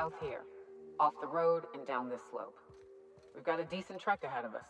south here, off the road and down this slope. We've got a decent trek ahead of us.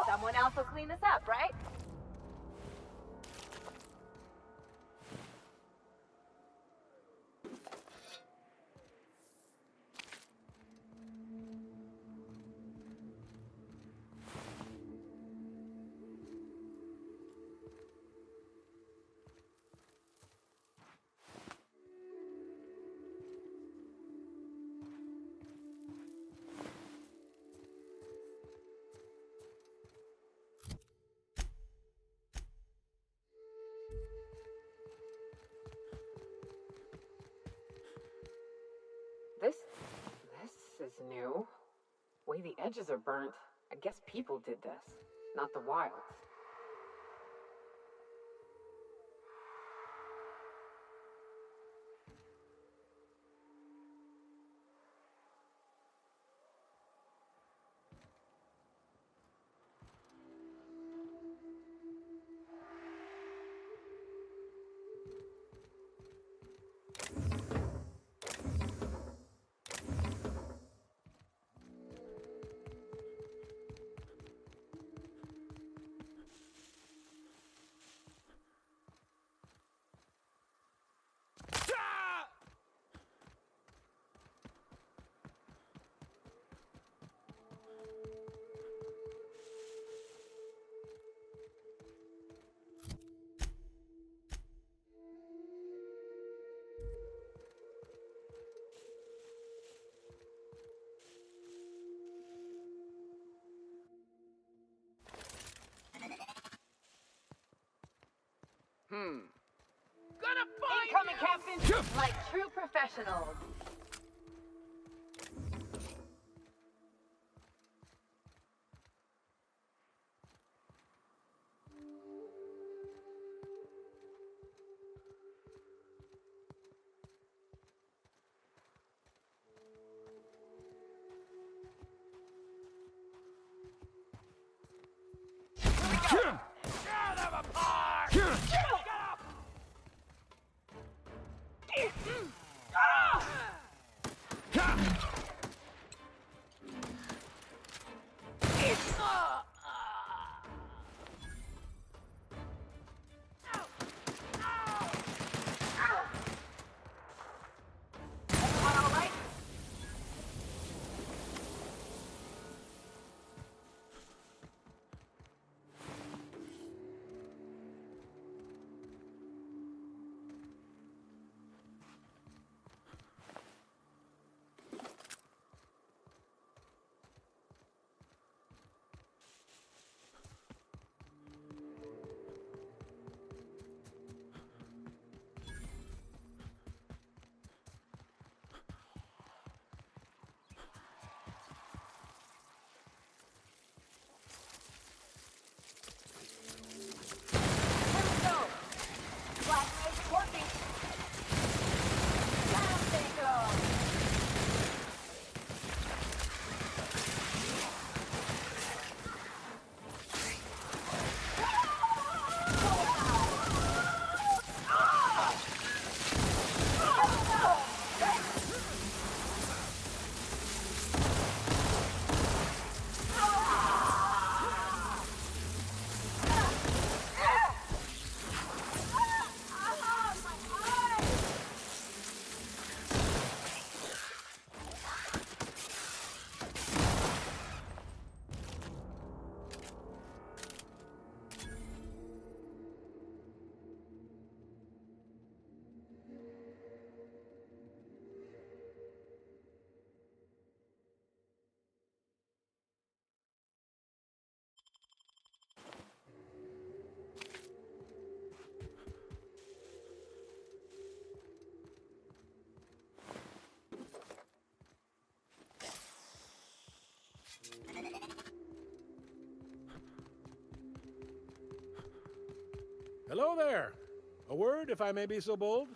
Someone else will clean this up, right? This is new. Way the edges are burnt. I guess people did this, not the wilds. Gonna find Incoming, you! Captain! Like true professionals. Out of a park! Get up! Ah! Hello there. A word, if I may be so bold?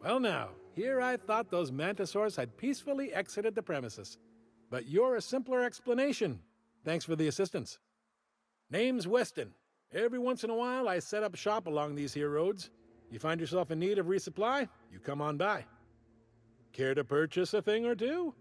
Well now, here I thought those mantisaurs had peacefully exited the premises. But you're a simpler explanation. Thanks for the assistance. Name's Weston. Every once in a while, I set up shop along these here roads. You find yourself in need of resupply, you come on by. Care to purchase a thing or two?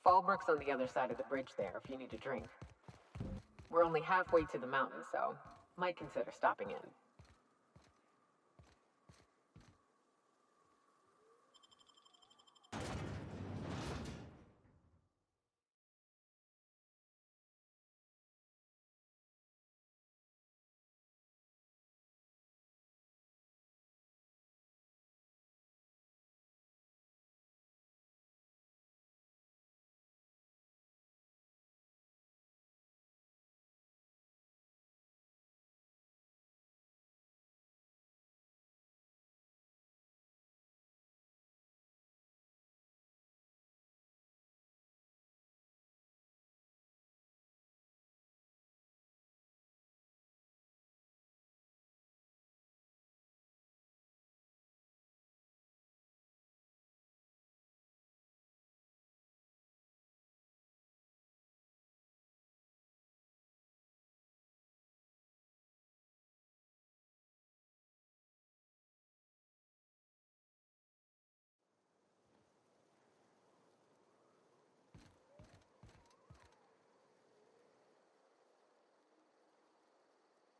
Fallbrook's on the other side of the bridge there if you need a drink. We're only halfway to the mountain, so might consider stopping in.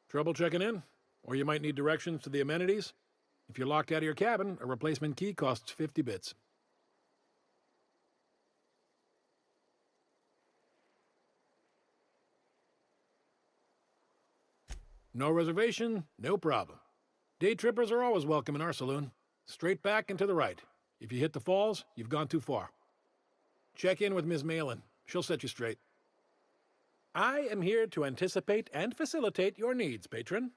Trouble checking in? Or you might need directions to the amenities? If you're locked out of your cabin, a replacement key costs 50 bits. No reservation? No problem. Day trippers are always welcome in our saloon. Straight back and to the right. If you hit the falls, you've gone too far. Check in with Ms. Malin. She'll set you straight. I am here to anticipate and facilitate your needs, patron.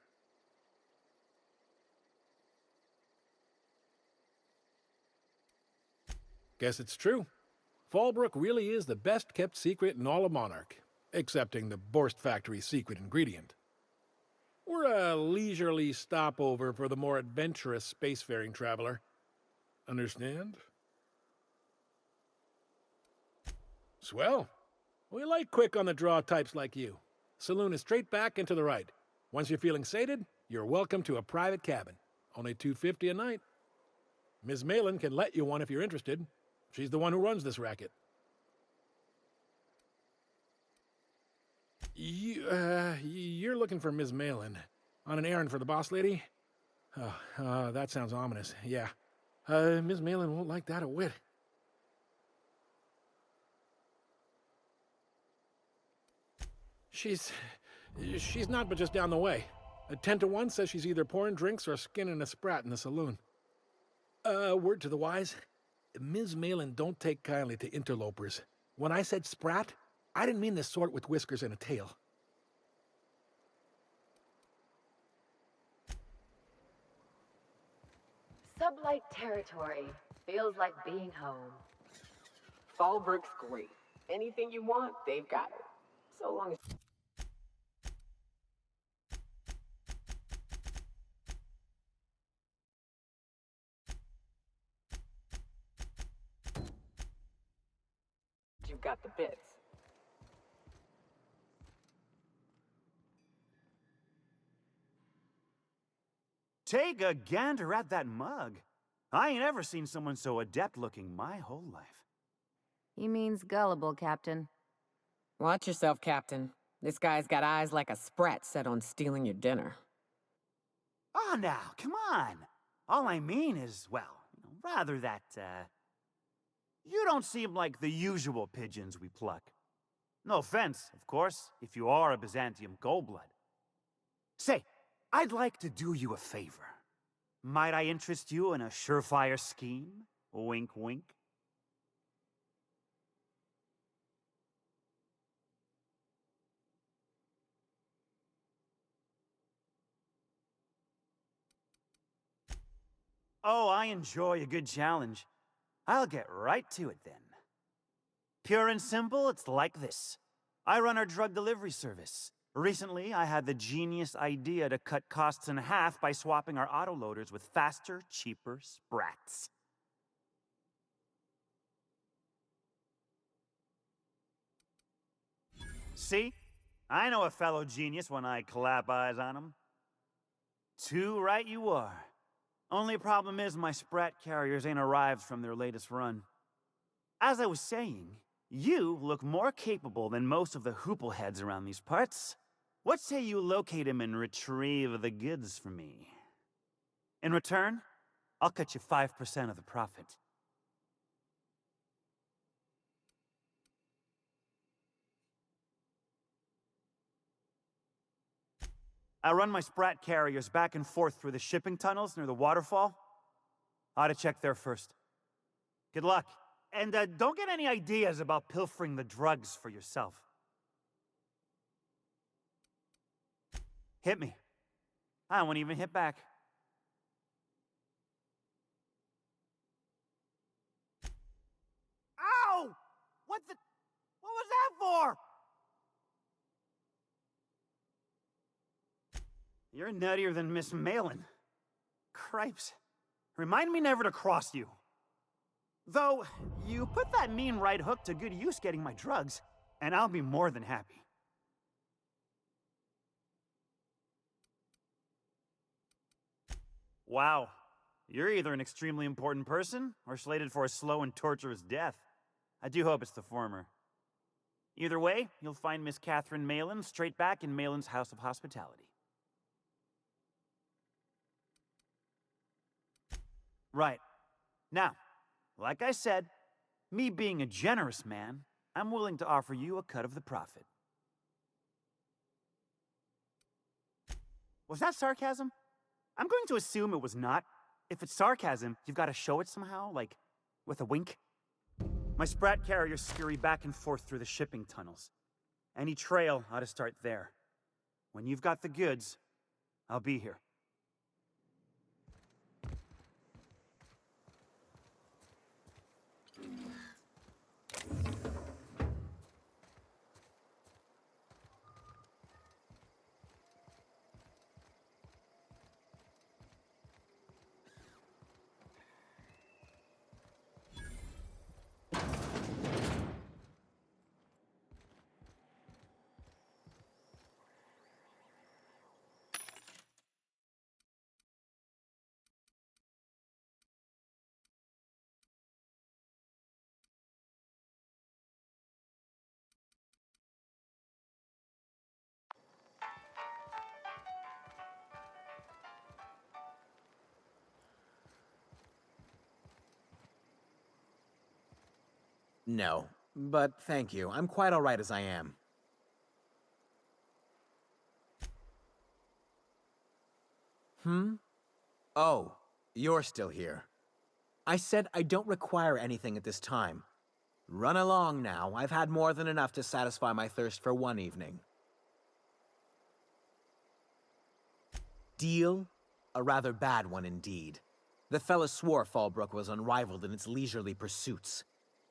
Guess it's true. Fallbrook really is the best-kept secret in all of Monarch, excepting the Borst Factory's secret ingredient. We're a leisurely stopover for the more adventurous spacefaring traveler. Understand? Swell. We like quick-on-the-draw types like you. Saloon is straight back and to the right. Once you're feeling sated, you're welcome to a private cabin. Only $250 a night. Ms. Malin can let you one if you're interested. She's the one who runs this racket. You're looking for Ms. Malin. On an errand for the boss lady? Oh, that sounds ominous. Yeah. Ms. Malin won't like that a whit. She's not but just down the way. A 10-to-1 says she's either pouring drinks or skinning a sprat in the saloon. Word to the wise. Ms. Malin don't take kindly to interlopers. When I said sprat, I didn't mean the sort with whiskers and a tail. Sublight territory. Feels like being home. Fallbrook's great. Anything you want, they've got it. So long as got the bits. Take a gander at that mug. I ain't ever seen someone so adept-looking my whole life. He means gullible, Captain. Watch yourself, Captain. This guy's got eyes like a sprat set on stealing your dinner. Oh, now, come on. All I mean is, well, rather that, you don't seem like the usual pigeons we pluck. No offense, of course, if you are a Byzantium goldblood. Say, I'd like to do you a favor. Might I interest you in a surefire scheme? Wink, wink. Oh, I enjoy a good challenge. I'll get right to it then. Pure and simple, it's like this. I run our drug delivery service. Recently, I had the genius idea to cut costs in half by swapping our autoloaders with faster, cheaper sprats. See? I know a fellow genius when I clap eyes on him. Too right you are. Only problem is my sprat carriers ain't arrived from their latest run. As I was saying, you look more capable than most of the hoople heads around these parts. What say you locate him and retrieve the goods for me? In return, I'll cut you 5% of the profit. I run my sprat carriers back and forth through the shipping tunnels near the waterfall. Ought to check there first. Good luck. And don't get any ideas about pilfering the drugs for yourself. Hit me. I won't even hit back. Ow! What was that for? You're nuttier than Miss Malin. Cripes. Remind me never to cross you. Though, you put that mean right hook to good use getting my drugs, and I'll be more than happy. Wow. You're either an extremely important person, or slated for a slow and torturous death. I do hope it's the former. Either way, you'll find Miss Catherine Malin straight back in Malin's House of Hospitality. Right. Now, like I said, me being a generous man, I'm willing to offer you a cut of the profit. Was that sarcasm? I'm going to assume it was not. If it's sarcasm, you've got to show it somehow, like, with a wink. My sprat carriers scurry back and forth through the shipping tunnels. Any trail ought to start there. When you've got the goods, I'll be here. No, but thank you. I'm quite all right as I am. Oh, you're still here. I said I don't require anything at this time. Run along now. I've had more than enough to satisfy my thirst for one evening. Deal? A rather bad one indeed. The fella swore Fallbrook was unrivaled in its leisurely pursuits.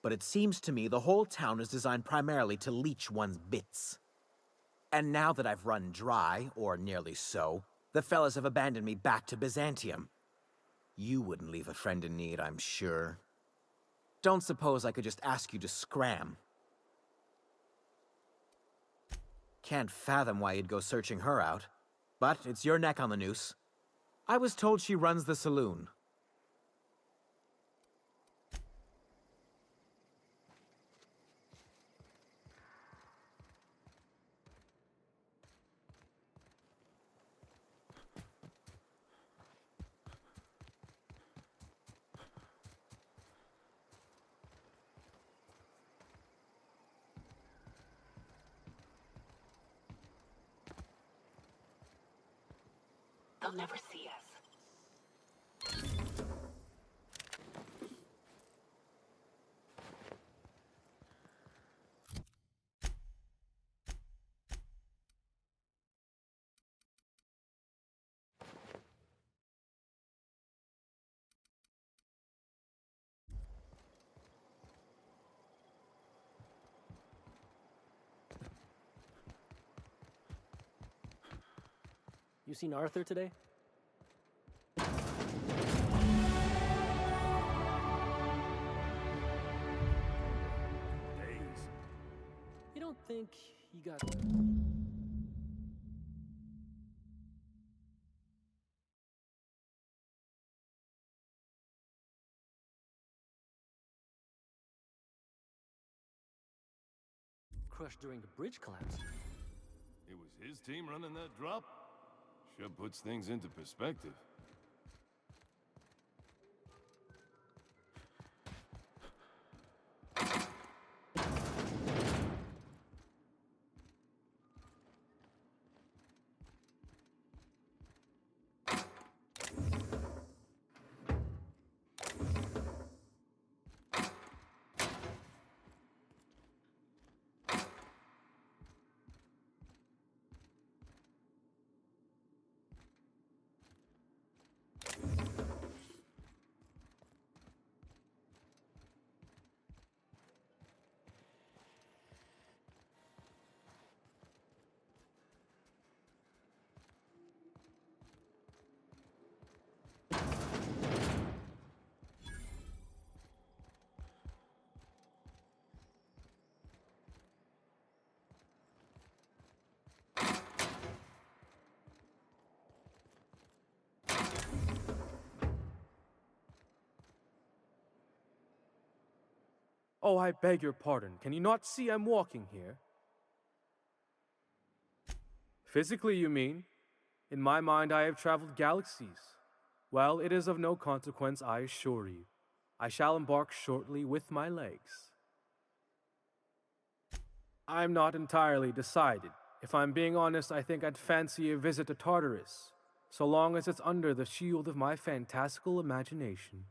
But it seems to me the whole town is designed primarily to leech one's bits. And now that I've run dry, or nearly so, the fellas have abandoned me back to Byzantium. You wouldn't leave a friend in need, I'm sure. Don't suppose I could just ask you to scram. Can't fathom why you'd go searching her out. But it's your neck on the noose. I was told she runs the saloon. They'll never see us. You seen Arthur today? You don't think he got... crushed during the bridge collapse? It was his team running that drop? Sure puts things into perspective. Oh, I beg your pardon. Can you not see I'm walking here? Physically, you mean? In my mind, I have traveled galaxies. Well, it is of no consequence, I assure you. I shall embark shortly with my legs. I'm not entirely decided. If I'm being honest, I think I'd fancy a visit to Tartarus, so long as it's under the shield of my fantastical imagination.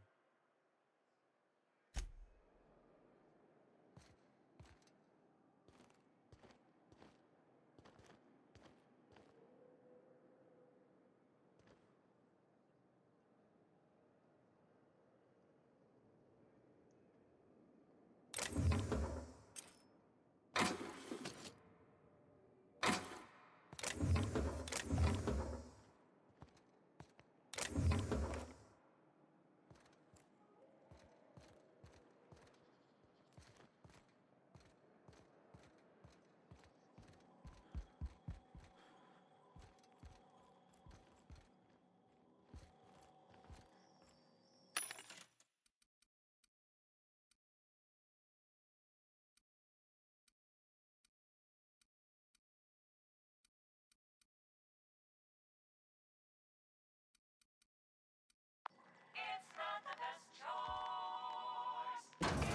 It's not the best choice.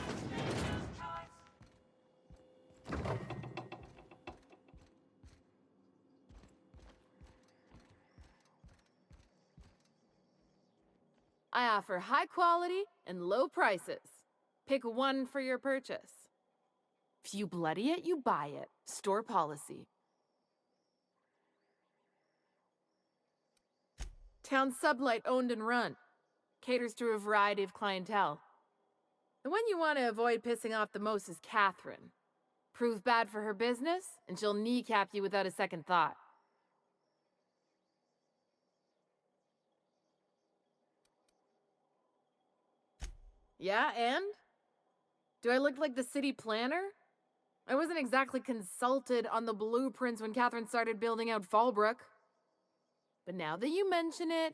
It's nature's choice. I offer high quality and low prices. Pick one for your purchase. If you bloody it, you buy it. Store policy. Town Sublight owned and run. Caters to a variety of clientele. The one you want to avoid pissing off the most is Catherine. Prove bad for her business, and she'll kneecap you without a second thought. Yeah, and? Do I look like the city planner? I wasn't exactly consulted on the blueprints when Catherine started building out Fallbrook. But now that you mention it,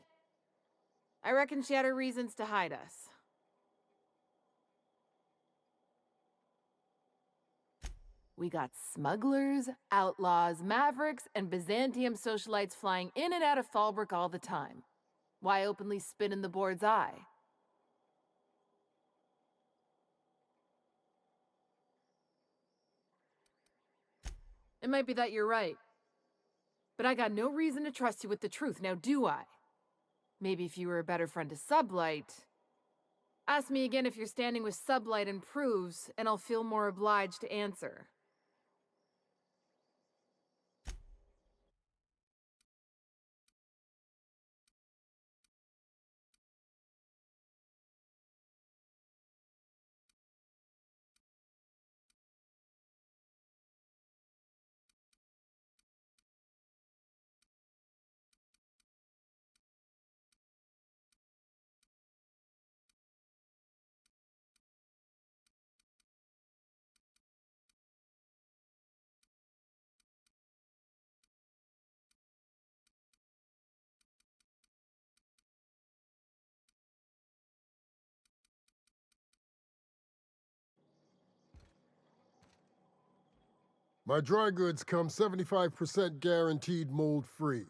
I reckon she had her reasons to hide us. We got smugglers, outlaws, mavericks, and Byzantium socialites flying in and out of Fallbrook all the time. Why openly spit in the board's eye? It might be that you're right. But I got no reason to trust you with the truth, now do I? Maybe if you were a better friend to Sublight. Ask me again if you're standing with Sublight and proves, and I'll feel more obliged to answer. My dry goods come 75% guaranteed mold-free.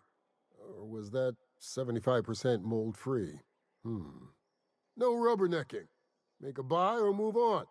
Or was that 75% mold-free? No rubbernecking. Make a buy or move on.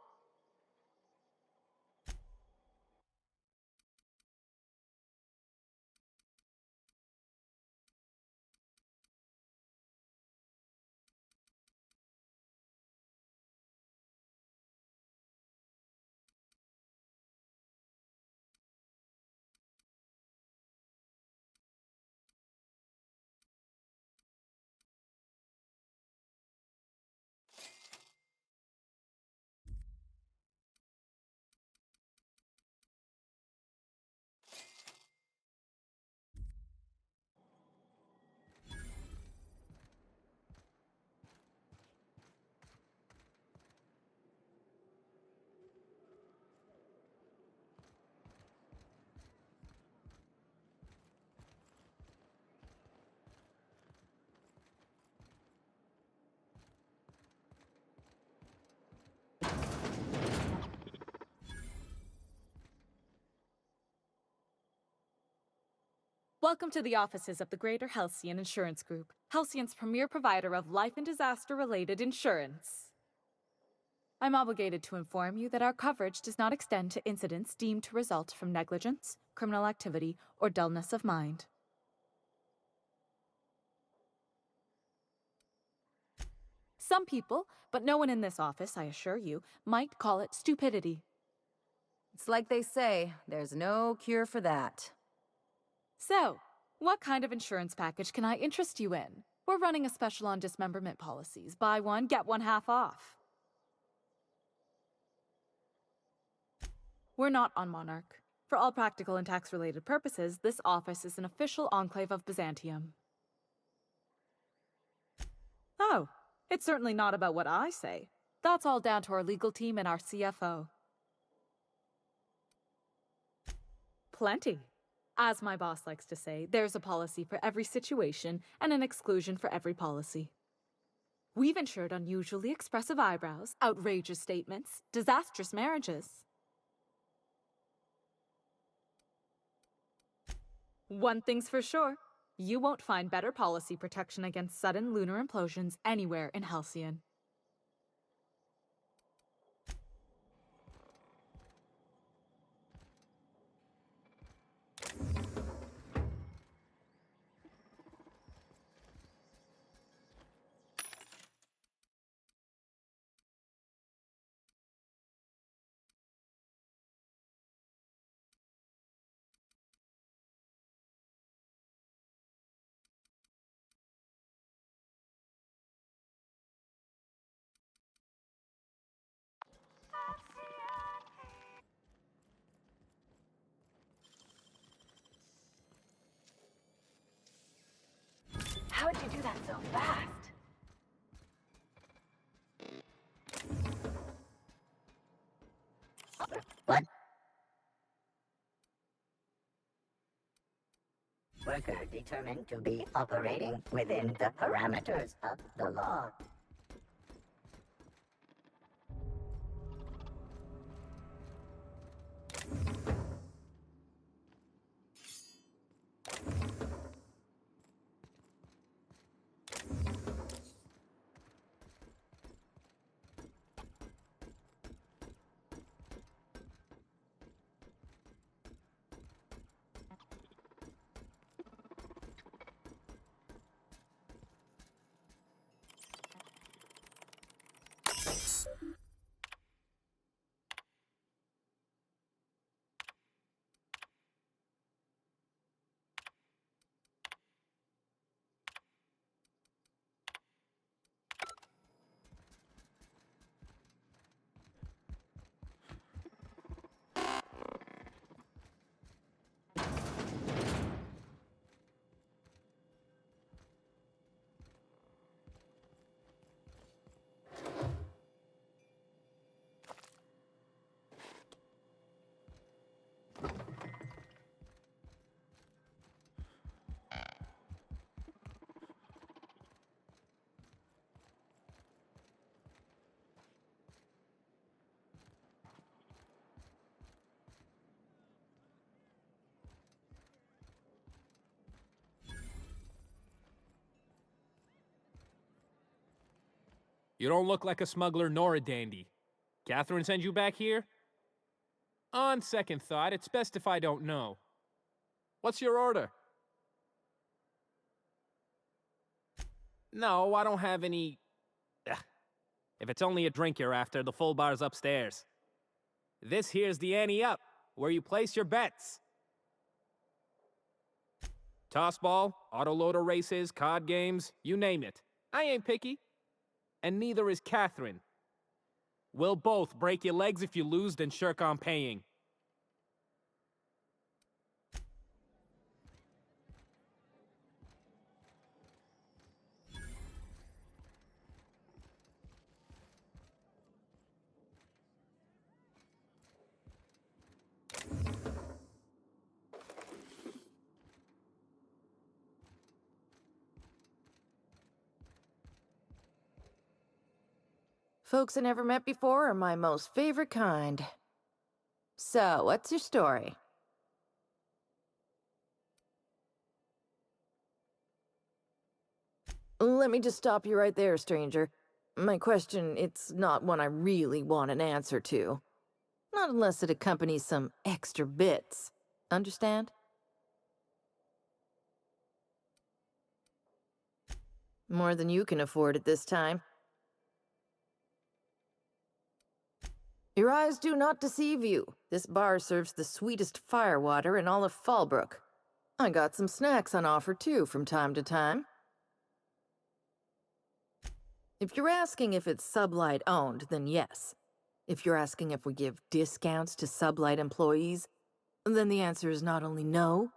Welcome to the offices of the Greater Halcyon Insurance Group, Halcyon's premier provider of life and disaster-related insurance. I'm obligated to inform you that our coverage does not extend to incidents deemed to result from negligence, criminal activity, or dullness of mind. Some people, but no one in this office, I assure you, might call it stupidity. It's like they say, there's no cure for that. So, what kind of insurance package can I interest you in? We're running a special on dismemberment policies. Buy one, get one half off. We're not on Monarch. For all practical and tax-related purposes, this office is an official enclave of Byzantium. Oh, it's certainly not about what I say. That's all down to our legal team and our CFO. Plenty. As my boss likes to say, there's a policy for every situation and an exclusion for every policy. We've insured unusually expressive eyebrows, outrageous statements, disastrous marriages. One thing's for sure, you won't find better policy protection against sudden lunar implosions anywhere in Halcyon. How'd you do that so fast? What? Worker determined to be operating within the parameters of the law. You don't look like a smuggler nor a dandy. Catherine sent you back here? On second thought, it's best if I don't know. What's your order? No, I don't have any... Ugh. If it's only a drink you're after, the full bar's upstairs. This here's the ante up, where you place your bets. Tossball, autoloader races, card games, you name it. I ain't picky. And neither is Catherine. We'll both break your legs if you lose, then shirk on paying. Folks I never met before are my most favorite kind. So, what's your story? Let me just stop you right there, stranger. My question, it's not one I really want an answer to. Not unless it accompanies some extra bits. Understand? More than you can afford at this time. Your eyes do not deceive you. This bar serves the sweetest firewater in all of Fallbrook. I got some snacks on offer too from time to time. If you're asking if it's Sublight owned, then yes. If you're asking if we give discounts to Sublight employees, then the answer is not only no,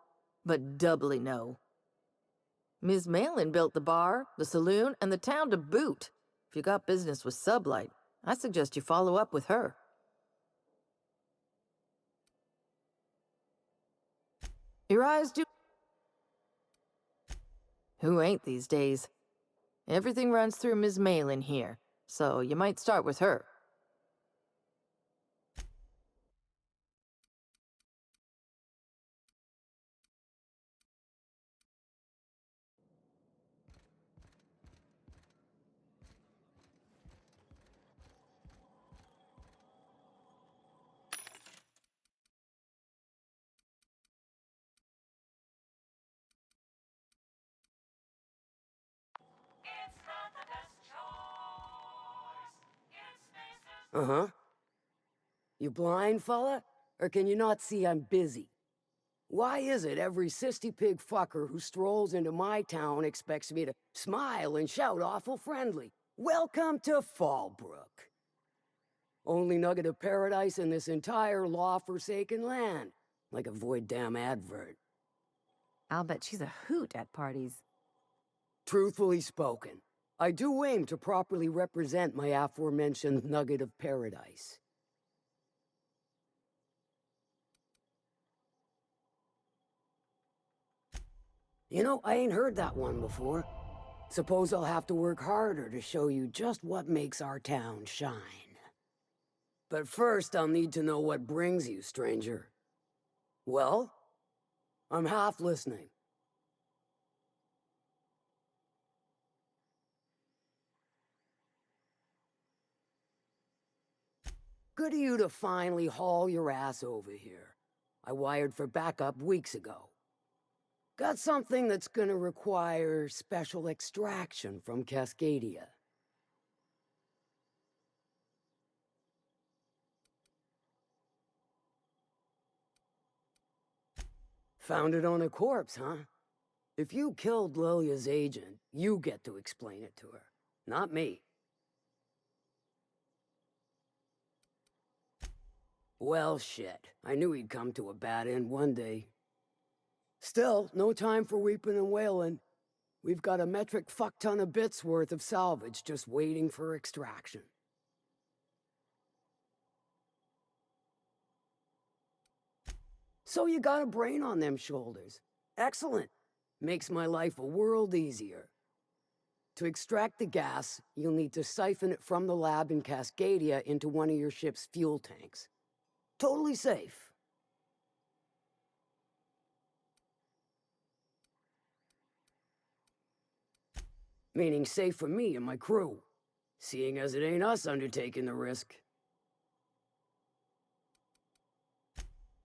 but doubly no. Ms. Malin built the bar, the saloon, and the town to boot. If you got business with Sublight, I suggest you follow up with her. Your eyes do... Who ain't these days? Everything runs through Ms. Malin here, so you might start with her. It's not the best choice. It's spaces. Uh-huh. You blind, fella? Or can you not see I'm busy? Why is it every sissy pig fucker who strolls into my town expects me to smile and shout awful friendly? Welcome to Fallbrook. Only nugget of paradise in this entire law-forsaken land. Like a void damn advert. I'll bet she's a hoot at parties. Truthfully spoken, I do aim to properly represent my aforementioned nugget of paradise. You know, I ain't heard that one before. Suppose I'll have to work harder to show you just what makes our town shine. But first, I'll need to know what brings you, stranger. Well? I'm half listening. Good of you to finally haul your ass over here. I wired for backup weeks ago. Got something that's gonna require special extraction from Cascadia. Found it on a corpse, huh? If you killed Lilia's agent, you get to explain it to her, not me. Well, shit. I knew he'd come to a bad end one day. Still, no time for weeping and wailing. We've got a metric fuck-ton of bits worth of salvage just waiting for extraction. So you got a brain on them shoulders. Excellent. Makes my life a world easier. To extract the gas, you'll need to siphon it from the lab in Cascadia into one of your ship's fuel tanks. Totally safe. Meaning safe for me and my crew, seeing as it ain't us undertaking the risk.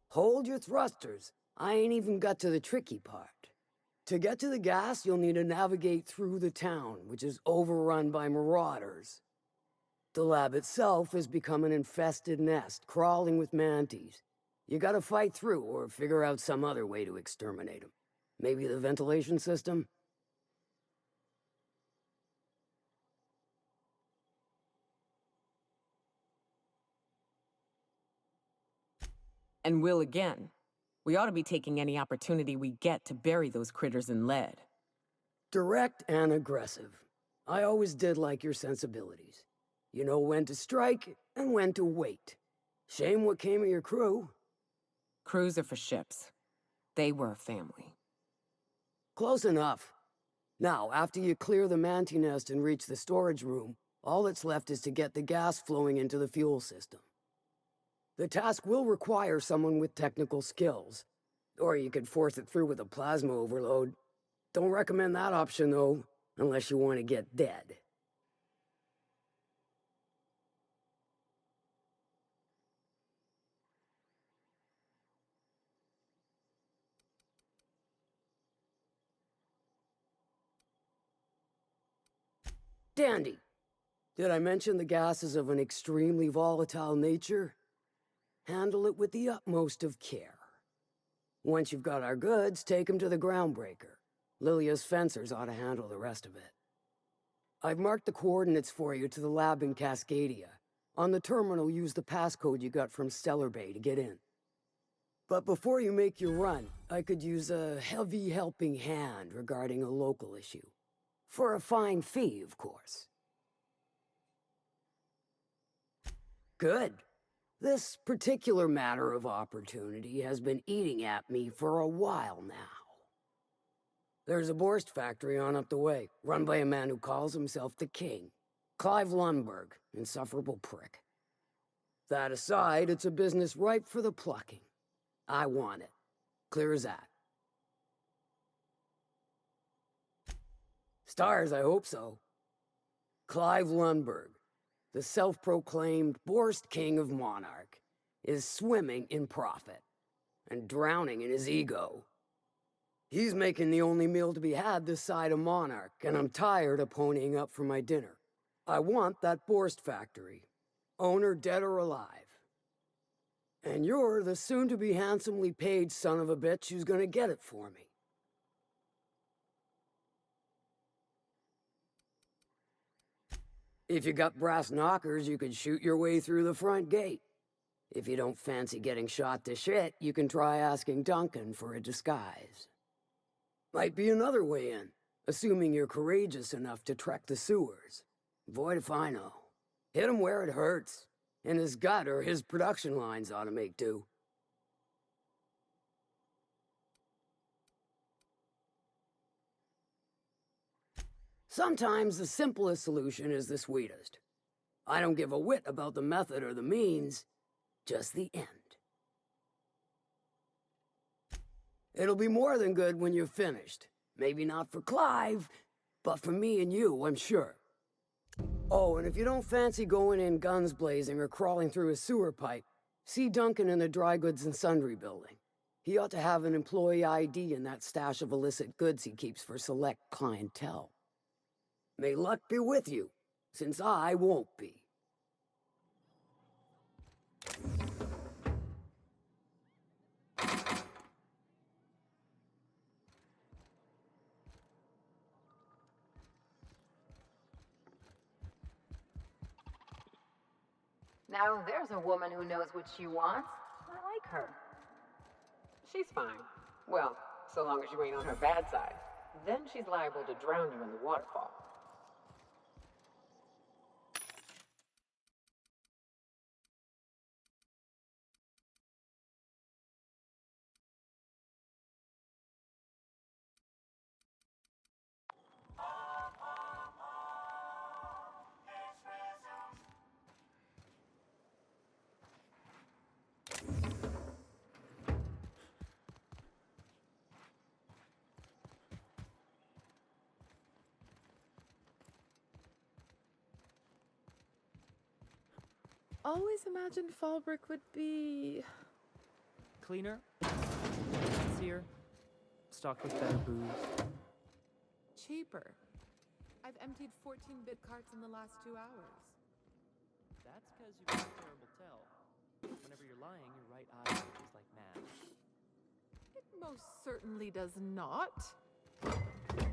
Hold your thrusters. I ain't even got to the tricky part. To get to the gas, you'll need to navigate through the town, which is overrun by marauders. The lab itself has become an infested nest, crawling with manties. You gotta fight through or figure out some other way to exterminate them. Maybe the ventilation system? And will again. We ought to be taking any opportunity we get to bury those critters in lead. Direct and aggressive. I always did like your sensibilities. You know when to strike and when to wait. Shame what came of your crew. Crews are for ships. They were a family. Close enough. Now, after you clear the manti nest and reach the storage room, all that's left is to get the gas flowing into the fuel system. The task will require someone with technical skills. Or you could force it through with a plasma overload. Don't recommend that option, though, unless you want to get dead. Dandy. Did I mention the gas is of an extremely volatile nature? Handle it with the utmost of care. Once you've got our goods, take them to the groundbreaker. Lilia's fencers ought to handle the rest of it. I've marked the coordinates for you to the lab in Cascadia. On the terminal, use the passcode you got from Stellar Bay to get in. But before you make your run, I could use a heavy helping hand regarding a local issue. For a fine fee, of course. Good. This particular matter of opportunity has been eating at me for a while now. There's a Borst factory on up the way, run by a man who calls himself the King. Clive Lundberg, insufferable prick. That aside, it's a business ripe for the plucking. I want it. Clear as that. Stars, I hope so. Clive Lundberg, the self-proclaimed Borst King of Monarch, is swimming in profit and drowning in his ego. He's making the only meal to be had this side of Monarch, and I'm tired of ponying up for my dinner. I want that Borst factory, owner dead or alive. And you're the soon-to-be handsomely paid son of a bitch who's gonna get it for me. If you got brass knockers, you could shoot your way through the front gate. If you don't fancy getting shot to shit, you can try asking Duncan for a disguise. Might be another way in, assuming you're courageous enough to trek the sewers. Void if I know. Hit him where it hurts. And his gut or his production lines ought to make do. Sometimes the simplest solution is the sweetest. I don't give a whit about the method or the means, just the end. It'll be more than good when you're finished. Maybe not for Clive, but for me and you, I'm sure. Oh, and if you don't fancy going in guns blazing or crawling through a sewer pipe, see Duncan in the Dry Goods and Sundry building. He ought to have an employee ID in that stash of illicit goods he keeps for select clientele. May luck be with you, since I won't be. Now there's a woman who knows what she wants. I like her. She's fine. Well, so long as you ain't on her bad side. Then she's liable to drown you in the waterfall. Always imagined Fallbrook would be... Cleaner, fancier, stocked with better booze. cheaper. I've emptied 14 bit carts in the last 2 hours. That's because you've got a terrible tell. Whenever you're lying, your right eye is like mad. It most certainly does not.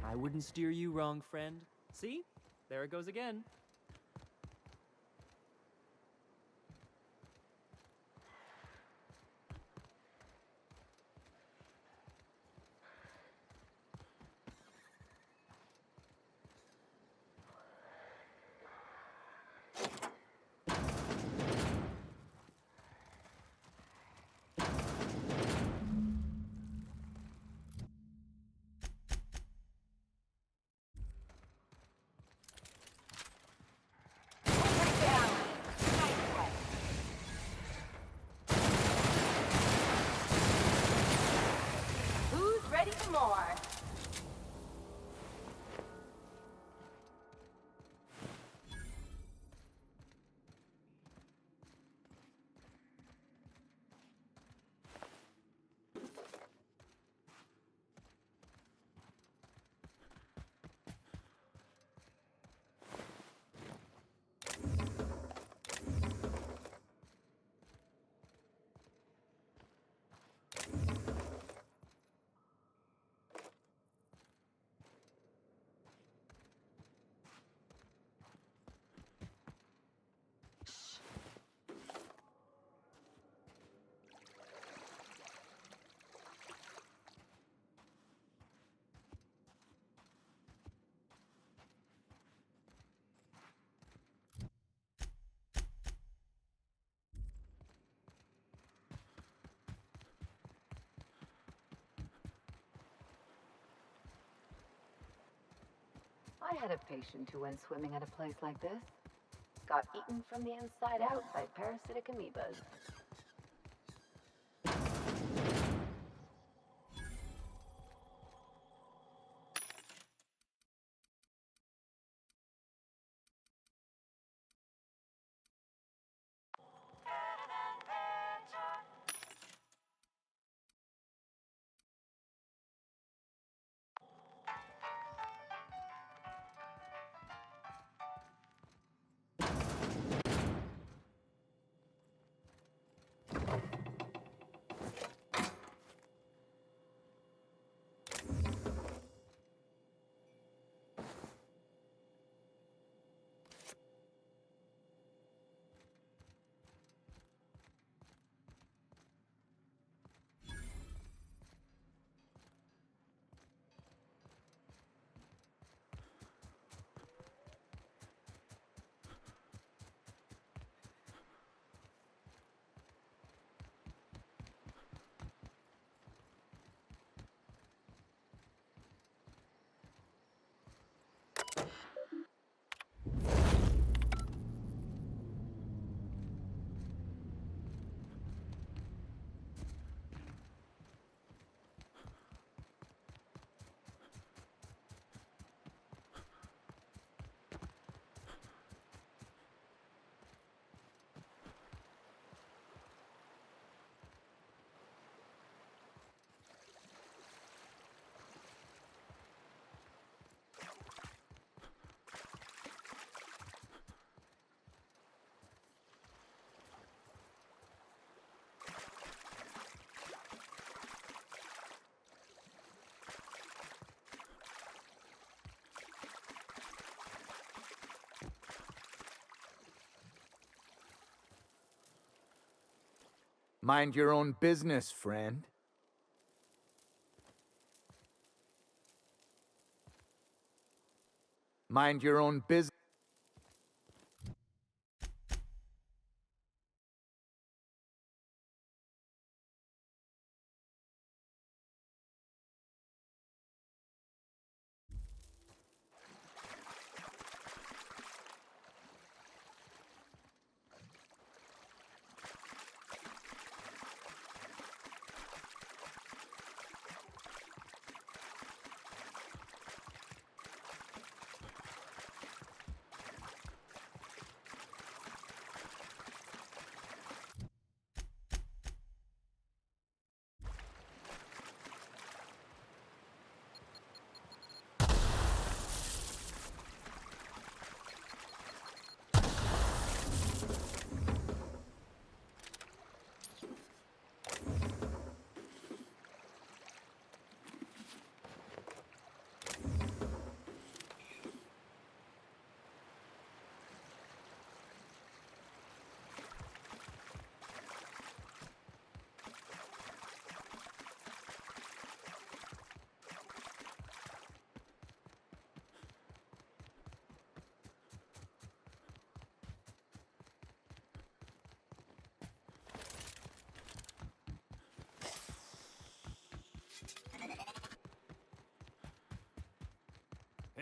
I wouldn't steer you wrong, friend. See? There it goes again. Who's ready for more? I had a patient who went swimming at a place like this. Got eaten from the inside out by parasitic amoebas. Mind your own business, friend. Mind your own business.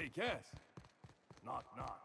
Hey, Cass. Knock, knock.